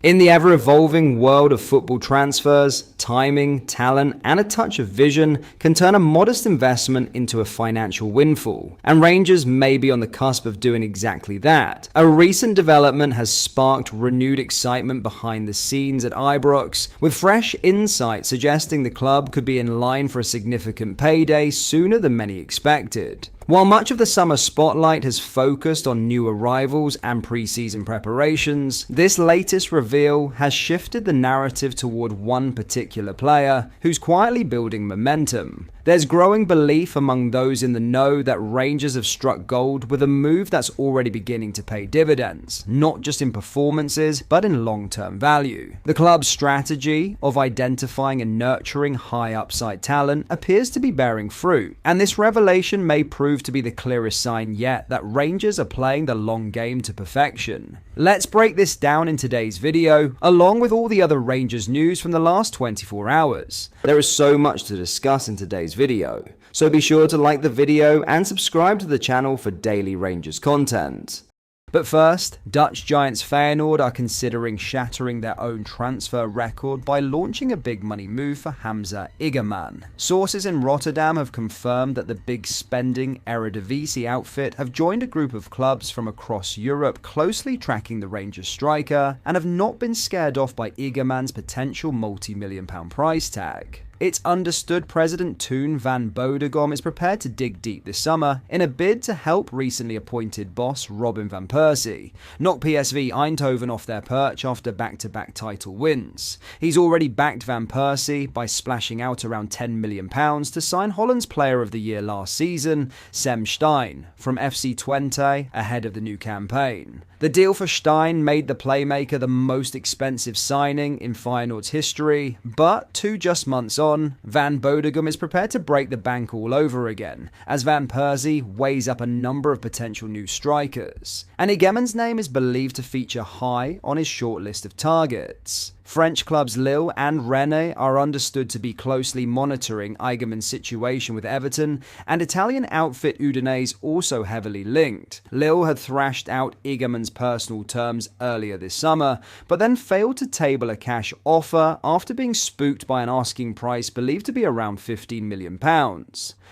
In the ever-evolving world of football transfers, timing, talent, and a touch of vision can turn a modest investment into a financial windfall, and Rangers may be on the cusp of doing exactly that. A recent development has sparked renewed excitement behind the scenes at Ibrox, with fresh insight suggesting the club could be in line for a significant payday sooner than many expected. While much of the summer spotlight has focused on new arrivals and pre-season preparations, this latest reveal has shifted the narrative toward one particular player who's quietly building momentum. There's growing belief among those in the know that Rangers have struck gold with a move that's already beginning to pay dividends, not just in performances, but in long-term value. The club's strategy of identifying and nurturing high upside talent appears to be bearing fruit, and this revelation may prove to be the clearest sign yet that Rangers are playing the long game to perfection. Let's break this down in today's video, along with all the other Rangers news from the last 24 hours. There is so much to discuss in today's video, so be sure to like the video and subscribe to the channel for daily Rangers content. But first, Dutch giants Feyenoord are considering shattering their own transfer record by launching a big money move for Hamza Iggerman. Sources in Rotterdam have confirmed that the big spending Eredivisie outfit have joined a group of clubs from across Europe closely tracking the Rangers striker and have not been scared off by Iggerman's potential multi-million-pound price tag. It's understood President Toon van Bodegom is prepared to dig deep this summer in a bid to help recently appointed boss Robin van Persie knock PSV Eindhoven off their perch after back-to-back title wins. He's already backed Van Persie by splashing out around £10 million to sign Holland's Player of the Year last season, Sam Stein, from FC Twente ahead of the new campaign. The deal for Stein made the playmaker the most expensive signing in Feyenoord's history, but just months on, Van Bodegom is prepared to break the bank all over again, as Van Persie weighs up a number of potential new strikers. And Iggerman's name is believed to feature high on his short list of targets. French clubs Lille and Rennes are understood to be closely monitoring Iggerman's situation with Everton, and Italian outfit Udinese also heavily linked. Lille had thrashed out Iggerman's personal terms earlier this summer, but then failed to table a cash offer after being spooked by an asking price believed to be around £15 million.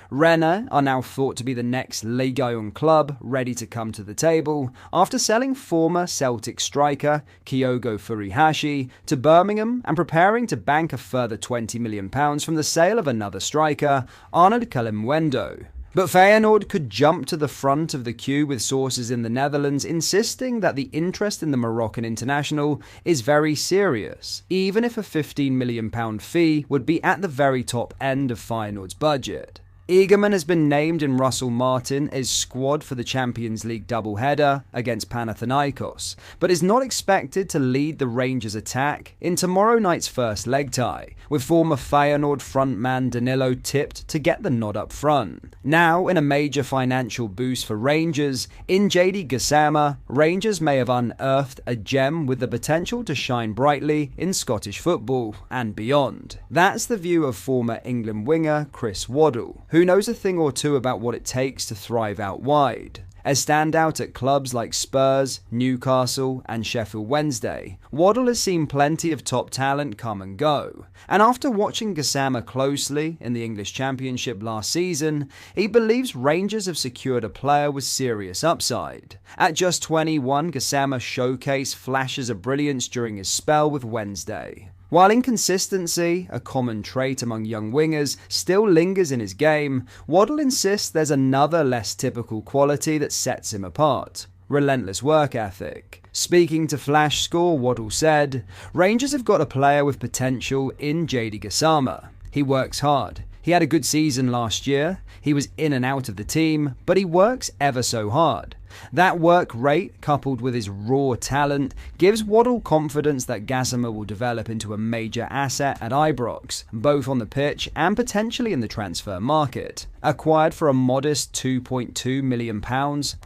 Rennes are now thought to be the next Ligue 1 club ready to come to the table after selling former Celtic striker Kyogo Furuhashi to Birmingham and preparing to bank a further £20 million from the sale of another striker, Arnold Kalimwendo. But Feyenoord could jump to the front of the queue with sources in the Netherlands insisting that the interest in the Moroccan international is very serious, even if a £15 million fee would be at the very top end of Feyenoord's budget. Iggerman has been named in Russell Martin's squad for the Champions League doubleheader against Panathinaikos, but is not expected to lead the Rangers' attack in tomorrow night's first leg tie, with former Feyenoord frontman Danilo tipped to get the nod up front. Now, in a major financial boost for Rangers, in Gassama, Rangers may have unearthed a gem with the potential to shine brightly in Scottish football and beyond. That's the view of former England winger Chris Waddle, who knows a thing or two about what it takes to thrive out wide. A standout at clubs like Spurs, Newcastle and Sheffield Wednesday, Waddle has seen plenty of top talent come and go, and after watching Gassama closely in the English Championship last season, he believes Rangers have secured a player with serious upside. At just 21, Gassama showcased flashes of brilliance during his spell with Wednesday. While inconsistency, a common trait among young wingers, still lingers in his game, Waddle insists there's another less typical quality that sets him apart: relentless work ethic. Speaking to Flash Score, Waddle said, "Rangers have got a player with potential in Gassama. He works hard. He had a good season last year. He was in and out of the team, but he works ever so hard. That work rate, coupled with his raw talent, gives Waddle confidence that Gassama will develop into a major asset at Ibrox, both on the pitch and potentially in the transfer market. Acquired for a modest £2.2 million,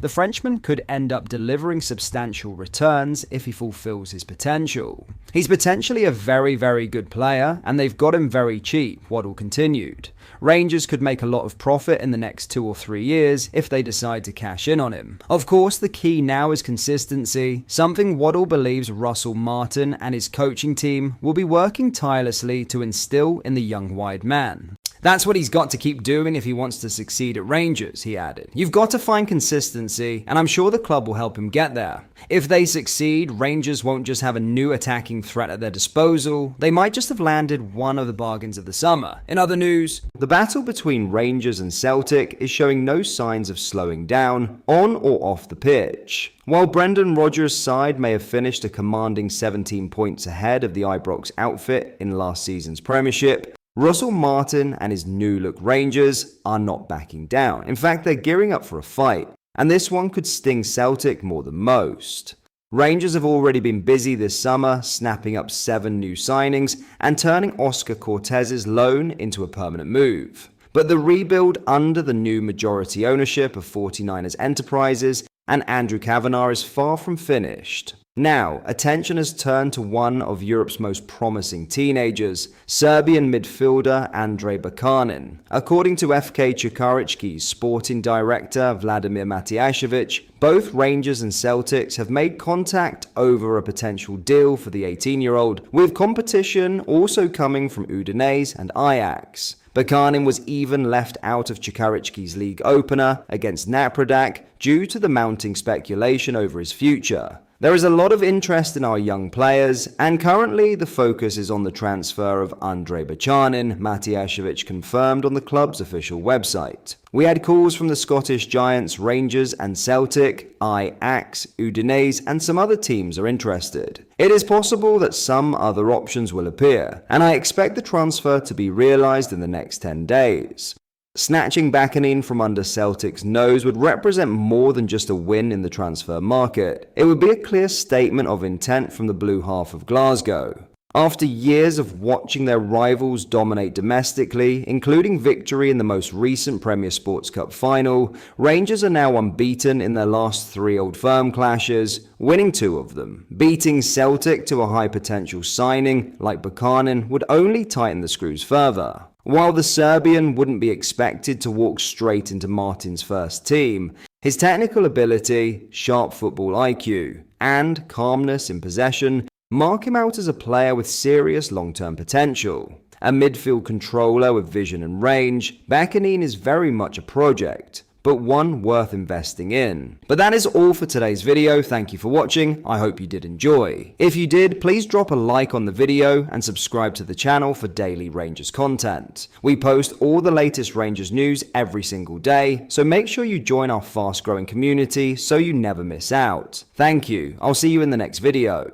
the Frenchman could end up delivering substantial returns if he fulfills his potential. He's potentially a very, very good player, and they've got him very cheap, Waddle continued. Rangers could make a lot of profit in the next 2 or 3 years if they decide to cash in on him. Of course, the key now is consistency, something Waddle believes Russell Martin and his coaching team will be working tirelessly to instill in the young wide man. That's what he's got to keep doing if he wants to succeed at Rangers, he added. You've got to find consistency, and I'm sure the club will help him get there. If they succeed, Rangers won't just have a new attacking threat at their disposal, they might just have landed one of the bargains of the summer. In other news, the battle between Rangers and Celtic is showing no signs of slowing down, on or off the pitch. While Brendan Rodgers' side may have finished a commanding 17 points ahead of the Ibrox outfit in last season's Premiership, Russell Martin and his new-look Rangers are not backing down. In fact, they're gearing up for a fight, and this one could sting Celtic more than most. Rangers have already been busy this summer, snapping up 7 new signings and turning Oscar Cortez's loan into a permanent move. But the rebuild under the new majority ownership of 49ers Enterprises and Andrew Kavanagh is far from finished. Now, attention has turned to one of Europe's most promising teenagers, Serbian midfielder Andrej Bakanin. According to FK Čukarički's sporting director Vladimir Matijašević, both Rangers and Celtics have made contact over a potential deal for the 18-year-old, with competition also coming from Udinese and Ajax. Bakanin was even left out of Čukarički's league opener against Napredak due to the mounting speculation over his future. There is a lot of interest in our young players, and currently the focus is on the transfer of Andrej Bakanin, Matijašević confirmed on the club's official website. We had calls from the Scottish Giants, Rangers and Celtic, Ajax, Udinese and some other teams are interested. It is possible that some other options will appear, and I expect the transfer to be realised in the next 10 days. Snatching Bakanin from under Celtic's nose would represent more than just a win in the transfer market. It would be a clear statement of intent from the blue half of Glasgow. After years of watching their rivals dominate domestically, including victory in the most recent Premier Sports Cup final, Rangers are now unbeaten in their last 3 Old Firm clashes, winning 2 of them. Beating Celtic to a high-potential signing like Bakanin would only tighten the screws further. While the Serbian wouldn't be expected to walk straight into Martin's first team, his technical ability, sharp football IQ, and calmness in possession mark him out as a player with serious long-term potential. A midfield controller with vision and range, Bakanin is very much a project, but one worth investing in. But that is all for today's video. Thank you for watching. I hope you did enjoy. If you did, please drop a like on the video and subscribe to the channel for daily Rangers content. We post all the latest Rangers news every single day, so make sure you join our fast-growing community so you never miss out. Thank you. I'll see you in the next video.